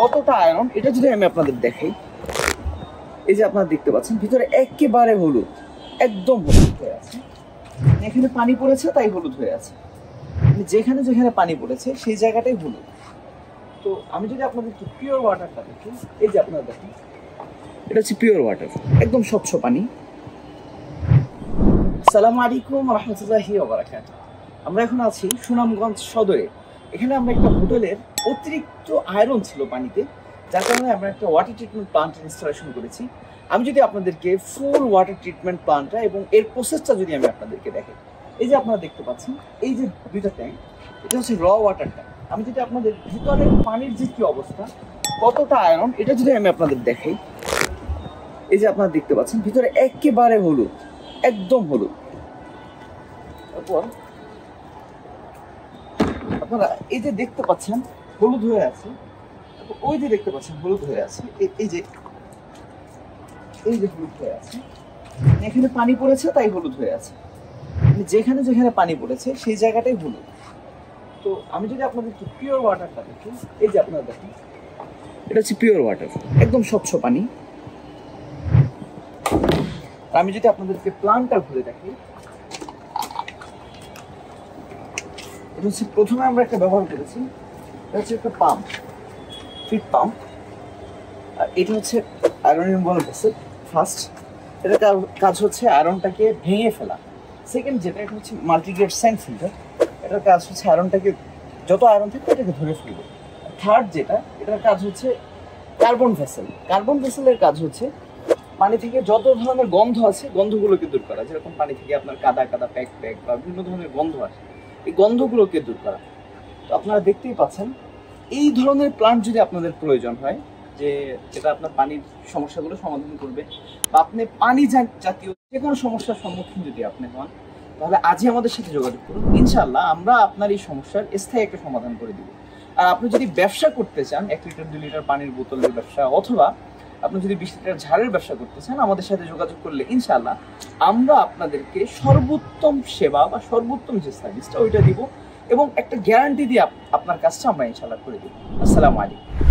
কতটা আয়রন এটা যদি আমি আপনাদের দেখাই, এই যে আপনারা দেখতে পাচ্ছেন ভিতরে একেবারে হলুদ, একদম হলুদ হয়ে আছে। এখানে পানি পড়েছে তাই হলুদ হয়ে আছে, যেখানে যেখানে পানি পড়েছে সেই জায়গাটাই হলুদ। তো আমি যদি আপনাদের একটু পিওর ওয়াটারটা দেখি, এই যে আপনারা দেখেন এটা হচ্ছে পিওর ওয়াটার, একদম স্বচ্ছ পানি। আসসালামু আলাইকুম রহমতুল্লাহি ওয়া বারাকাতুহু। আমরা এখন আছি সুনামগঞ্জ সদরে। এখানে আমরা একটা হোটেলের অতিরিক্ত আয়রন ছিল পানিতে, যার কারণে আমরা একটা ওয়াটার ট্রিটমেন্ট প্লান্ট ইনস্টলেশন করেছি। আমি যদি আপনাদেরকে ফুল ওয়াটার ট্রিটমেন্ট প্লান্টটা এবং এর প্রসেসটা যদি আমি আপনাদেরকে দেখাই, এই যে আপনারা দেখতে পাচ্ছেন এই যে দুইটা ট্যাঙ্ক, এটা হচ্ছে র ওয়াটার ট্যাঙ্ক। আমি যদি আপনাদের ভিতরের পানির যে কি অবস্থা, কতটা আয়রন এটা যদি আমি আপনাদের দেখাই, এই যে আপনারা দেখতে পাচ্ছেন ভিতরে একেবারে হলুদ, একদম হলুদ। তারপর আপনারা এই যে দেখতে পাচ্ছেন হলুদ হয়ে আছে, ওই যে দেখতে পাচ্ছেন হলুদ হয়ে আছে, এই যে হলুদ হয়ে আছে। এখানে পানি পড়েছে তাই হলুদ হয়ে আছে, যেখানে যেখানে পানি পড়েছে সেই জায়গাটাই হলুদ। তো আমি যদি আপনাদের একটু পিওর ওয়াটারটা দেখি, এই যে আপনারা দেখেন এটা হচ্ছে পিওর ওয়াটার, একদম স্বচ্ছ পানি। আর আমি যদি আপনাদেরকে প্লান্টটা ঘুরে দেখি, এটা হচ্ছে প্রথমে আমরা একটা ব্যবহার করেছি, এটা হচ্ছে একটা পাম্প, ফিট পাম্প। আর এটা হচ্ছে আয়রন রিমুভাল ভেসেল। ফার্স্ট এটার কাজ হচ্ছে আয়রনটাকে ভেঙে ফেলা। সেকেন্ড যেটা, এটা হচ্ছে মাল্টিগ্রেড স্যান্ড ফিল্টার, এটার কাজ হচ্ছে আয়রনটাকে, যত আয়রন থাকে এটাকে ধরে ফেলবে। থার্ড যেটা, এটার কাজ হচ্ছে কার্বন ভেসেল। কার্বন ভেসেলের কাজ হচ্ছে পানি থেকে যত ধরনের গন্ধ আছে গন্ধগুলোকে দূর করা। যেরকম পানি থেকে আপনার কাদা কাদা প্যাক প্যাক বা বিভিন্ন ধরনের গন্ধ আসে, এই গন্ধগুলোকে দূর করা। তো আপনারা দেখতেই পাচ্ছেন, এই ধরনের প্লান্ট যদি আপনাদের প্রয়োজন হয়, যে যেটা আপনার পানির সমস্যাগুলো সমাধান করবে, বা আপনি পানি জাতীয় যে কোনো সমস্যার সম্মুখীন যদি আপনি হন, তাহলে আজই আমাদের সাথে যোগাযোগ করুন। ইনশাআল্লাহ আমরা আপনার এই সমস্যার স্থায়ী একটা সমাধান করে দিব। আর আপনি যদি ব্যবসা করতে চান, 1 লিটার 2 লিটার পানির বোতলের ব্যবসা, অথবা আপনি যদি 20 লিটার ঝাড়ের ব্যবসা করতে চান, আমাদের সাথে যোগাযোগ করলে ইনশাআল্লাহ আমরা আপনাদেরকে সর্বোত্তম সেবা বা সর্বোত্তম যে সার্ভিসটা ওইটা দিব, এবং একটা গ্যারান্টি দিয়ে আপনার কাজটা আমরা ইনশাআল্লাহ করে দিব। আসসালামু আলাইকুম।